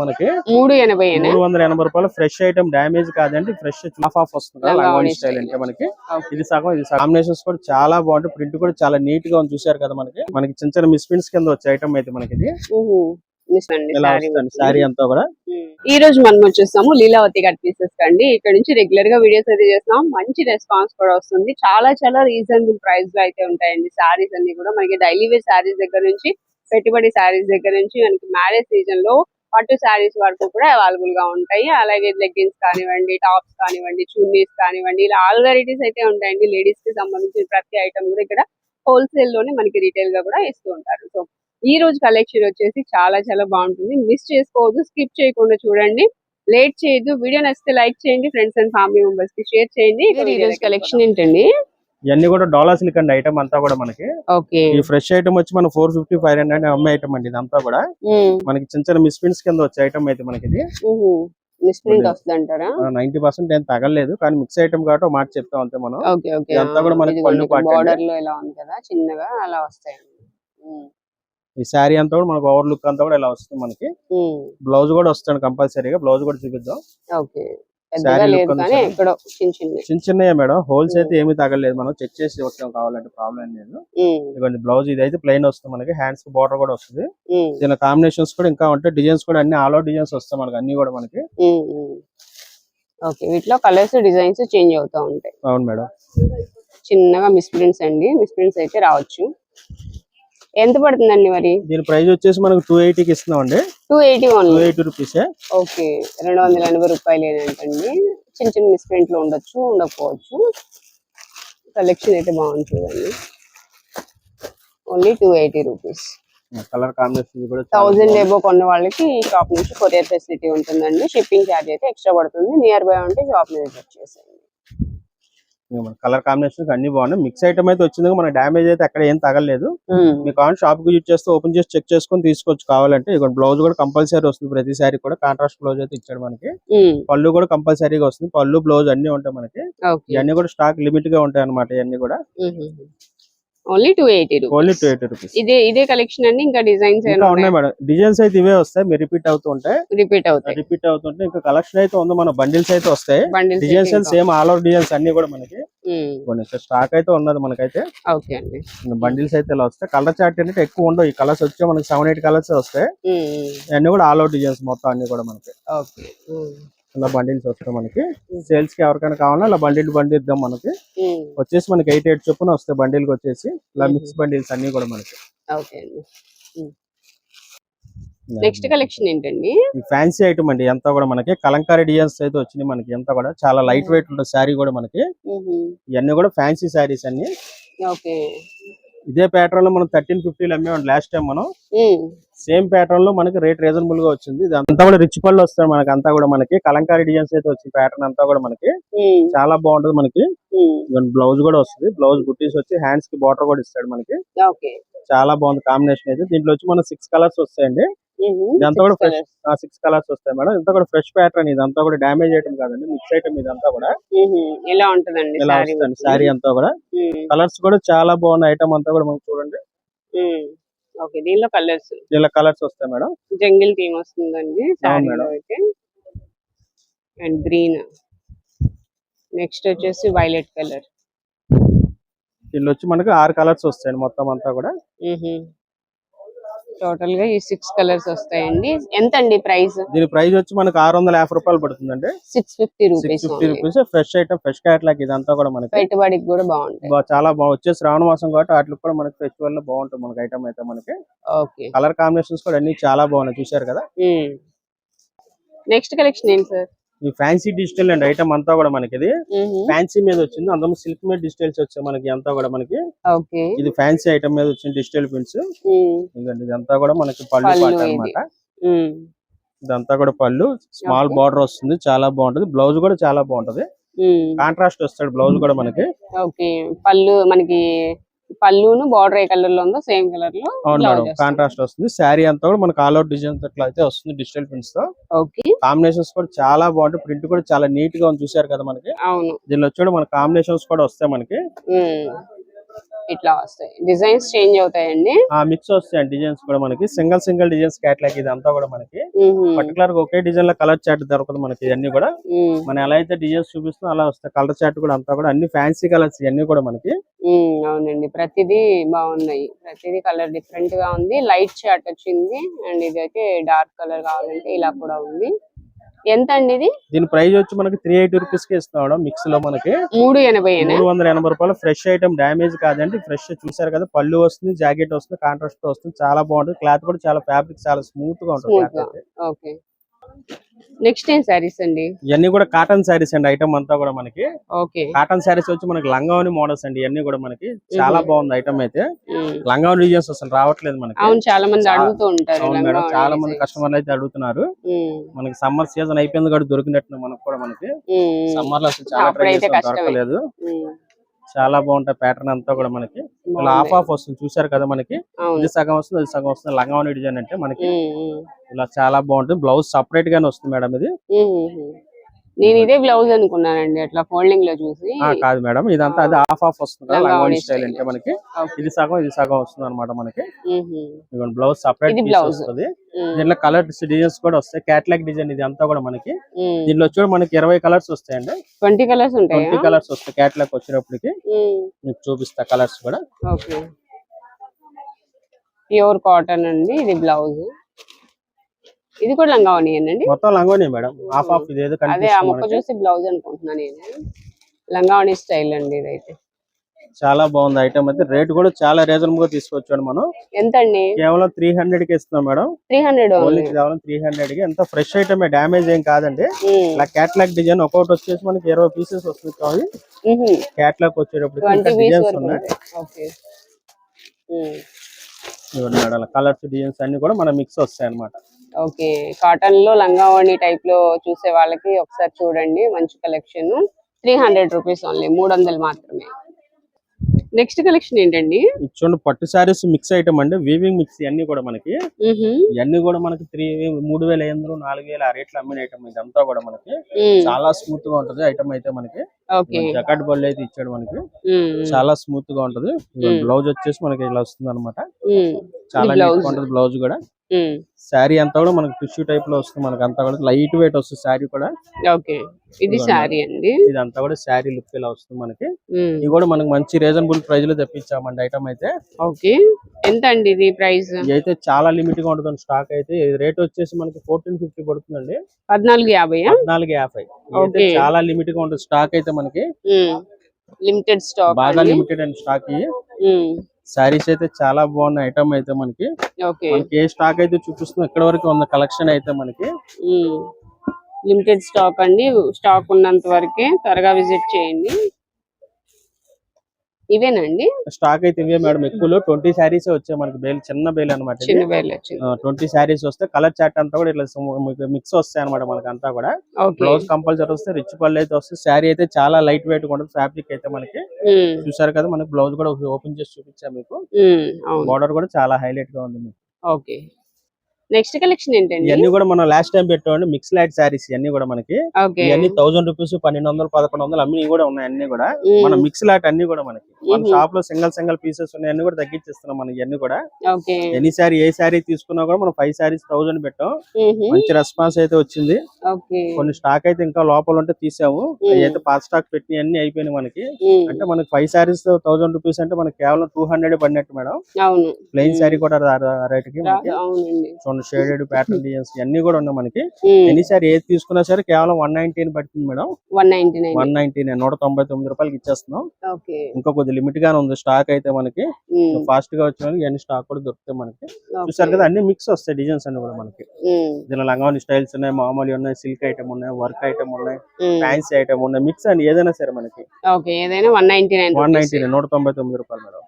మనకి 380 రూపాయలు fresh item, damage కాదండి, ఫ్రెష్ ఆఫ్ వస్తుంది లంగావోణి స్టైల్ అంటే మనకి. ఇది సగం ఇది కాంబినేషన్స్ కూడా చాలా బాగుంటాయి, ప్రింట్ కూడా చాలా నీట్ గా ఉంది చూసారు కదా. మనకి చిన్న చిన్న మిస్ప్రింట్స్ కింద వచ్చే ఐటమ్ అయితే మనకి ఇది శారీ అంతా కూడా. ఈ రోజు మనం వచ్చేస్తాము లీలావతి కట్ పీసెస్ కండి. ఇక్కడ నుంచి రెగ్యులర్ గా వీడియోస్ అయితే చేస్తున్నాం, మంచి రెస్పాన్స్ కూడా వస్తుంది. చాలా చాలా రీజనబుల్ ప్రైస్ లో అయితే ఉంటాయండి శారీస్ అన్ని కూడా. మనకి డైలీ వేర్ శారీస్ దగ్గర నుంచి, పెట్టుబడి శారీస్ దగ్గర నుంచి, మనకి మ్యారేజ్ సీజన్ లో పట్టు శారీస్ వరకు కూడా అవైలబుల్ గా ఉంటాయి. అలాగే లెగ్గిన్స్ కానివ్వండి, టాప్స్ కానివ్వండి, చున్నీస్ కానివ్వండి, ఇలా ఆల్ వెరైటీస్ అయితే ఉంటాయండి. లేడీస్ కి సంబంధించిన ప్రతి ఐటమ్ కూడా ఇక్కడ హోల్సేల్ లోనే మనకి రీటైల్ గా కూడా ఇస్తూ ఉంటారు. సో ఈ రోజు కలెక్షన్ వచ్చేసి చాలా చాలా బాగుంటుంది, మిస్ చేసుకోవద్దు, స్కిప్ చేయకుండా చూడండి, లేట్ చేయొద్దు. వీడియో నచ్చితే లైక్ చేయండి, ఫ్రెండ్స్ అండ్ ఫ్యామిలీ మెంబర్స్ కి షేర్ చేయండి. ఈ రోజు కలెక్షన్ ఏంటండి? ఇవన్నీ కూడా డాలర్ సిల్క్ అండి ఐటమ్ అంతా కూడా మనకి. ఈ ఫ్రెష్ ఐటమ్ వచ్చి మన 450 500 అమ్మే ఐటమ్ అండి. ఇదంతా కూడా మనకి చిన్న చిన్న మిస్ప్రింట్స్ కింద వచ్చే ఐటమ్ అయితే మనకి ఇది. మిస్ప్రింట్ వస్తుంది అంటారా? 90% ఏం తగలేదు, కానీ మిక్స్ ఐటమ్ కాబట్టి ఒక మాట చెప్తాం అంతే మనం. ఇదంతా కూడా మనకి పళ్ళు బార్డర్ లో ఎలా ఉంది కదా, చిన్నగా అలా వస్తాయండి. ఈ శారీ అంతా కూడా మనకు ఓవర్ లుక్ అంతా కూడా ఇలా వస్తుంది మనకి. బ్లౌజ్ కూడా వస్తుంది కంపల్సరీగా, బ్లౌజ్ కూడా చూపిద్దాం. చిన్న చిన్నయే మేడం, హోల్స్ అయితే ఏమి తగలేదు, మనం చెక్ చేసి వచ్చాం కావాలంటే, ప్రాబ్లం లేదు. ఇదిగోండి బ్లౌజ్, ఇది అయితే ప్లెయిన్ వస్తుంది మనకి, హ్యాండ్స్ కి బార్డర్ కూడా వస్తుంది. దీని కాంబినేషన్స్ కూడా ఇంకా ఉంటాయి, డిజైన్స్ కూడా అన్ని ఆల్ అవుట్ డిజైన్స్ వస్తాయి మనకి అన్ని కూడా మనకి. వీటిలో కలర్స్ డిజైన్స్ చేంజ్ అవుతా ఉంటాయి. అవును మేడం. చిన్నగా మిస్ప్రింట్స్ అండి, మిస్ప్రింట్స్ అయితే రావచ్చు. ఎంత పడుతుందండి మరి? దీని ప్రైస్ వచ్చేసి మనకు 280కి ఇస్తున్నాం అండి. 280 రూపీస్. ఓకే, 280 రూపాయలు ఏంటండి. చిన్న చిన్న మిస్ప్రింట్ లో ఉండొచ్చు, ఉండకపోవచ్చు. కలెక్షన్ అయితే బాగుంది చూడండి. Only 280 rupees. కలర్ కాంబినేషన్ కూడా 1000 ఎబో కొన్న వాళ్ళకి ఈ షాప్ నుంచి కొరియర్ ఫెసిలిటీ ఉంటుందండి. షిప్పింగ్ ఛార్జ్ అయితే ఎక్స్ట్రా పడుతుంది. నియర్ బై ఉంటే షాప్ మీద వచ్చేసేయండి. కలర్ కాంబినేషన్ అన్ని బాగున్నాయి. మిక్స్ ఐటమ్ అయితే వచ్చింది, మన డామేజ్ అయితే అక్కడ ఏం తగలేదు. మీకు కావాలి షాప్ కి యూజ్ చేస్తే ఓపెన్ చేసి చెక్ చేసుకొని తీసుకోవచ్చు కావాలంటే. ఇక బ్లౌజ్ కూడా కంపల్సరీ వస్తుంది, ప్రతి సారీ కూడా కాంట్రాస్ట్ బ్లౌజ్ అయితే ఇచ్చాడు మనకి. పళ్ళు కూడా కంపల్సరీగా వస్తుంది, పళ్ళు బ్లౌజ్ అన్ని ఉంటాయి మనకి. ఇవన్నీ కూడా స్టాక్ లిమిట్ గా ఉంటాయి అన్నమాట ఇవన్నీ కూడా. Only 280 rupees. ఇదే కలెక్షన్ అండి, ఇంకా డిజైన్స్ ఉన్నాయి మేడం. డిజైన్స్ అయితే ఇవే వస్తాయి, మీరు రిపీట్ అవుతుంటాయి. ఇంకా కలెక్షన్ అయితే ఉంది, మన బండిల్స్ అయితే వస్తాయి. Designs same all over designs అన్ని కూడా మనకి స్టాక్ అయితే ఉన్నది మనకైతే. బండిల్స్ అయితే ఇలా వస్తాయి. కలర్ చార్ట్ అంటే ఎక్కువ ఉండవు, ఈ కలర్స్ వచ్చే మనకి 7-8 కలర్స్ వస్తాయి. అన్ని కూడా ఆల్ ఓవర్ డిజైన్స్ మొత్తం అన్ని కూడా మనకి. ఇలా బండిల్స్ వస్తాయి మనకి. సేల్స్ కి ఎవరికైనా కావాలన్నా ఇలా బండిల్ ఇద్దాం మనకి. వచ్చేసి మనకి 8 చొప్పున వస్తాయి బండిల్ కి వచ్చేసి. ఇలా మిక్స్ బండిల్స్ అన్ని కూడా మనకి. నెక్స్ట్ కలెక్షన్ ఏంటండి? ఈ ఫ్యాన్సీ ఐటమ్ అండి, ఎంత కూడా మనకి కలంకారీ డిజైన్స్ అయితే వచ్చినాయి మనకి. ఎంత కూడా చాలా లైట్ వెయిట్ ఉంటుంది శారీ కూడా మనకి. ఇవన్నీ కూడా ఫ్యాన్సీ శారీస్ అన్ని. ఇదే ప్యాటర్న్ లో మనం 1350 అమ్మేవాడి లాస్ట్ టైం మనం. సేమ్ ప్యాటర్న్ లో మనకి రేట్ రీజనబుల్ గా వచ్చింది. ఇదంతా కూడా రిచ్ పళ్ళు వస్తాయి మనకి. అంతా కూడా మనకి కలంకారీ డిజైన్స్ అయితే వచ్చింది ప్యాటర్న్ అంతా కూడా మనకి. చాలా బాగుంటది మనకి. బ్లౌజ్ కూడా వస్తుంది, బ్లౌజ్ బుట్టీస్ వచ్చి హ్యాండ్స్ కి బార్డర్ కూడా ఇస్తాడు మనకి. చాలా బాగుంది కాంబినేషన్ అయితే. దీంట్లో వచ్చి మన 6 కలర్స్ వస్తాయండి. ఇదంతా కూడా ఫ్రెష్ 6 కలర్స్ వస్తాయి మేడం. ఇదంతా కూడా ఫ్రెష్ ప్యాటర్న్, ఇదంతా కూడా డామేజ్ ఐటమ్ కాదండి, మిక్స్ ఐటమ్ ఇదంతా కూడా. ఇలా ఉంటదండి శారీ అంతా కూడా. కలర్స్ కూడా చాలా బాగున్నాయి ఐటమ్ అంతా కూడా మనకి చూడండి. దీనిలో కలర్స్ వస్తాయి మేడం. జంగిల్ థీమ్ వస్తుందండి అయితే, అండ్ గ్రీన్. నెక్స్ట్ వచ్చేసి వైలెట్ కలర్. దీనిలో వచ్చి మనకి 6 కలర్స్ వస్తాయండి మొత్తం అంతా కూడా. టోటల్ గా ఈ 6 కలర్స్ వస్తాయండి. ఎంత అండి ప్రైస్? దీని ప్రైస్ వచ్చి మనకి 650 రూపాయలు పడుతుందండి. 650 rupees. Fresh item, fresh catalogue ఇదంతా కూడా మనకి. పెట్టుబడికి కూడా బాగుంటుంది, చాలా బాగుంది. వచ్చేసి శ్రావణ మాసం కాబట్టి వాటికి కూడా మనకి ఫెస్టివల్ లో బాగుంటుంది మనకి ఐటమ్ అయితే మనకి. కలర్ కాంబినేషన్స్ కూడా అన్ని చాలా బాగున్నాయి చూసారు కదా. నెక్స్ట్ కలెక్షన్ ఏంటి సార్? ఈ ఫ్యాన్సీ డిజిటల్ అండ్ ఐటమ్ అంతా కూడా మనకి. ఇది ఫ్యాన్సీ మీద వచ్చింది, అందులో సిల్క్ మీద డిజిటల్స్ వచ్చాయి మనకి. అంతా కూడా మనకి ఇది ఫ్యాన్సీ ఐటమ్ మీద వచ్చింది డిజిటల్ ప్రింట్స్. ఇదంతా కూడా మనకి పళ్ళు పాట అన్నమాట. ఇదంతా కూడా పళ్ళు, స్మాల్ బార్డర్ వస్తుంది, చాలా బాగుంటది. బ్లౌజ్ కూడా చాలా బాగుంటది, కాంట్రాస్ట్ వస్తాడు బ్లౌజ్ కూడా మనకి. పళ్ళు మనకి పళ్ళును బార్డర్ ఏ కలర్ లో ఉందో సేమ్ కలర్ లో కాంట్రాస్ట్ వస్తుంది. శారీ అంతా కూడా మనకి ఆల్ అవుట్ డిజైన్స్ అట్లా అయితే వస్తుంది డిజిటల్ ప్రింట్స్ తో. కాంబినేషన్స్ కూడా చాలా బాగుంటాయి, ప్రింట్ కూడా చాలా నీట్ గా ఉంది చూసారు కదా మనకి. దీనిలో వచ్చి మన కాంబినేషన్స్ కూడా వస్తాయి మనకి. ఇట్లా వస్తాయి, డిజైన్స్ చేంజ్ అవుతాయండి. మిక్స్ వస్తాయి డిజైన్స్ కూడా మనకి, సింగిల్ డిజైన్స్ క్యాట్లాగ్ ఇది అంతా కూడా మనకి. పర్టికులర్ గా ఒకే డిజైన్ లో కలర్ చార్ట్ దొరకదు మనకి, ఇవన్నీ కూడా మనం ఎలా అయితే డిజైన్స్ చూపిస్తున్నా అలా వస్తాయి. కలర్ చార్ట్ కూడా అంతా కూడా అన్ని ఫ్యాన్సీ కలర్స్ ఇవన్నీ కూడా మనకి. అవునండి, ప్రతిదీ బాగున్నాయి, ప్రతిదీ కలర్ డిఫరెంట్ గా ఉంది. లైట్ చార్ట్ వచ్చింది అండ్ ఇదైతే డార్క్ కలర్ కావాలంటే ఇలా కూడా ఉంది. ఎంత అండి ఇది? దీని ప్రైస్ వచ్చి మనకి 380 రూపీస్ కి ఇస్తున్నాం. మిక్స్ లో మనకి 380 రూపాయలు. ఫ్రెష్ ఐటమ్, డ్యామేజ్ కాదండి, ఫ్రెష్. చూసారు కదా, పళ్ళు వస్తుంది, జాకెట్ వస్తుంది, కాంట్రాస్ట్ తో వస్తుంది, చాలా బాగుంటుంది. క్లాత్ కూడా చాలా ఫ్యాబ్రిక్ చాలా స్మూత్ గా ఉంటుంది. ఓకే, నెక్స్ట్ ఏం సారీస్ అండి? ఇవన్నీ కూడా కాటన్ సారీస్ అండి. ఐటమ్ అంతా కూడా మనకి ఓకే, కాటన్ సారీస్ వచ్చి మనకి లంగావని మోడల్స్ అండి. ఇవన్నీ కూడా మనకి చాలా బాగుంది ఐటమ్ అయితే. లంగావని డిజైన్స్ అసలు రావట్లేదు మనకి. అవును, చాలా మంది అడుగుతూ ఉంటారు. అవును మేడం, చాలా మంది కస్టమర్లు అయితే అడుగుతున్నారు. మనకి సమ్మర్ సీజన్ అయిపోయింది కూడా దొరికినట్టు మనకు కూడా. మనకి సమ్మర్ లో అసలు చాలా ట్రై చేసాం, దొరకలేదు. చాలా బాగుంటాయి ప్యాటర్న్ అంతా కూడా మనకి. ఇలా ఆఫ్ వస్తుంది, చూసారు కదా మనకి. ఇది సగం వస్తుంది, అది సగం వస్తుంది. లంగావని డిజైన్ అంటే మనకి ఇలా చాలా బాగుంటుంది. బ్లౌజ్ సపరేట్ గానే వస్తుంది మేడం ఇది. నేను ఇదే బ్లౌజ్ అనుకున్నానండి, అట్లా ఫోల్డింగ్ లో చూసి. కాదు మేడం, ఇదంతా అది ఆఫ్ వస్తుంది లంగావని స్టైల్ అంటే మనకి. ఇది సగం ఇది సగం వస్తుంది అనమాట మనకి. బ్లౌజ్ సపరేట్ వస్తుంది. దీంట్లో కలర్ డిజైన్స్ కూడా వస్తాయి, క్యాట్లాగ్ డిజైన్ ఇది అంతా కూడా మనకి. దీంట్లో వచ్చి మనకి 20 కలర్స్ వస్తాయండి. 20 కలర్స్ ఉంటాయి. 20 కలర్స్ వస్తాయి క్యాట్లాగ్ వచ్చేటప్పటికి. మీకు చూపిస్తా కలర్స్ కూడా. ఓకే, ప్యూర్ కాటన్ అండి. ఇది బ్లౌజ్, ఇది కూడా లంగావని అండి. మొత్తం లంగావని మేడం. ఆఫ్ ఇది ఏదో అదే ఆ ముక్క చూసి బ్లౌజ్ అనుకుంటున్నాను నేను. లంగావని స్టైల్ అండి ఇదైతే. చాలా బాగుంది ఐటమ్ అయితే. రేట్ కూడా చాలా రీజనబుల్ గా తీసుకొచ్చాడు మనం. ఎంత అండి? కేవలం 300 కి ఇస్తున్నాం మేడం. 300 ఓన్లీ కేవలం 300 కి. ఎంత ఫ్రెష్ ఐటమ్, డ్యామేజ్ ఏం కాదండి. ఇలా క్యాట్లాగ్ డిజైన్ ఒక్కొక్కటి వచ్చేసి మనకి 20 పీసెస్ వస్తుంది. కావాలి క్యాట్లాగ్ వచ్చేటప్పుడు డిజైన్స్ ఉన్నాయి. మేడం కలర్స్ డిజైన్స్ అన్ని కూడా మన మిక్స్ వస్తాయి అన్నమాట. ఓకే, కాటన్ లో లంగావని టైప్ లో చూసే వాళ్ళకి ఒకసారి చూడండి, మంచి కలెక్షన్. 300 రూపీస్ ఓన్లీ, 300 మాత్రమే. నెక్స్ట్ కలెక్షన్ ఏంటండి? చూడండి, పట్టు సారీస్ మిక్స్ ఐటమ్ అండి, వీవింగ్ మిక్స్. ఇవన్నీ కూడా మనకి ఇవన్నీ కూడా మనకి 3500 4000 ఆ రేట్లు అమ్మిన ఐటమ్. ఇదంతా కూడా మనకి చాలా స్మూత్ గా ఉంటది ఐటమ్ అయితే మనకి. జకాట్ బొల్ అయితే ఇచ్చాడు మనకి, చాలా స్మూత్ గా ఉంటది. బ్లౌజ్ వచ్చేసి మనకి ఇలా వస్తుంది అనమాట. చాలా నీట్ గా ఉంటది బ్లౌజ్ కూడా. శారీ అంతా కూడా మనకి టిష్యూ టైప్ లో వస్తుంది మనకి. అంతా కూడా లైట్ వెయిట్ వస్తుంది శారీ కూడా. ఓకే, ఇది శారీ అండి. ఇదంతా కూడా శారీ లుక్ ఇలా వస్తుంది మనకి. ఇది కూడా మనకి మంచి రీజనబుల్ ప్రైస్ లో తెప్పించామండి ఐటమ్ అయితే. ఓకే, ఎంత అండి ఇది ప్రైస్? అయితే చాలా లిమిట్ గా ఉంటుంది స్టాక్ అయితే. రేట్ వచ్చేసి మనకి 1450 పడుతుందండి. 1450. చాలా లిమిట్ గా ఉంటుంది స్టాక్ అయితే మనకి. లిమిటెడ్ స్టాక్, బాగా లిమిటెడ్ అండ్ స్టాక్. సారీస్ అయితే చాలా బాగున్న ఐటమ్ అయితే మనకి. మనకి ఏ స్టాక్ అయితే చూపిస్తుందో ఇక్కడ వరకు ఉన్న కలెక్షన్ అయితే మనకి. లిమిటెడ్ స్టాక్ అండి, స్టాక్ ఉన్నంత వరకే త్వరగా విజిట్ చేయండి. ఇవేనండి స్టాక్ అయితే ఇవే మేడం. ఎక్కువ 20 సారీస్ వచ్చాయి మనకి. బేల్ చిన్న బేల్ అనమాట. 20 సారీస్ వస్తే కలర్ చార్ట్ అంతా కూడా ఇట్లా మిక్స్ వస్తాయి అనమాట మనకి అంతా కూడా. బ్లౌజ్ కంపల్సరీ వస్తే, రిచ్ పళ్ళు అయితే వస్తే. శారీ అయితే చాలా లైట్ వెయిట్ గా ఉంటుంది. ఫ్యాబ్రిక్ అయితే మనకి చూసారు కదా, మనకి బ్లౌజ్ కూడా ఓపెన్ చేసి చూపించాం మీకు. బార్డర్ కూడా చాలా హైలైట్ గా ఉంది మీకు. ఓకే, నెక్స్ట్ కలెక్షన్ ఏంటండి? ఇవన్నీ కూడా మనం లాస్ట్ టైం పెట్టామండి మిక్స్ లైట్ సారీస్. ఇవన్నీ కూడా మనకి ఇవన్నీ 1000 రూపీస్, 1200, 1100 అన్ని కూడా ఉన్నాయి. అన్ని కూడా మన మిక్స్ లాట్ అన్ని కూడా మనకి మన షాప్ లో సింగల్ పీసెస్ ఉన్నాయి. అన్ని కూడా తగ్గించేస్తున్నాం మనకి. ఇవన్నీ కూడా ఎనీ సారీ ఏ సారీ తీసుకున్నా కూడా మనం 5 సారీస్ 1000 పెట్టాం. మంచి రెస్పాన్స్ అయితే వచ్చింది. కొన్ని స్టాక్ అయితే ఇంకా లోపల ఉంటే తీసాము. అయితే పాత స్టాక్ పెట్టి అన్ని అయిపోయినాయి మనకి. అంటే మనకి 5 సారీస్ 1000 రూపీస్ అంటే మనకి కేవలం 200 పడినట్టు మేడం. ప్లెయిన్ సారీ కూడా రేట్ కి షేడెడ్ ప్యాటర్న్ డిజైన్స్ అన్ని కూడా ఉన్నాయి మనకి. ఎనీ సారీ ఏది తీసుకున్నా సరే కేవలం 199 పడుతుంది మేడం. 199 199 రూపాయలకి ఇచ్చేస్తున్నాం. ఇంకా కొద్ది లిమిట్ గానే ఉంది స్టాక్ అయితే మనకి. ఫాస్ట్ గా వచ్చిన అన్ని స్టాక్ కూడా దొరుకుతాయి మనకి. చూసారు కదా, అన్ని మిక్స్ వస్తాయి డిజైన్స్ అన్ని కూడా మనకి. దీనిలో లంగావని స్టైల్స్ ఉన్నాయి, మామూలు ఉన్నాయి, సిల్క్ ఐటమ్ ఉన్నాయి, వర్క్ ఐటమ్ ఉన్నాయి, ఫ్యాన్సీ ఐటమ్ ఉన్నాయి. మిక్స్ అండి ఏదైనా సరే మనకి. 199 199 రూపాయలు మేడం.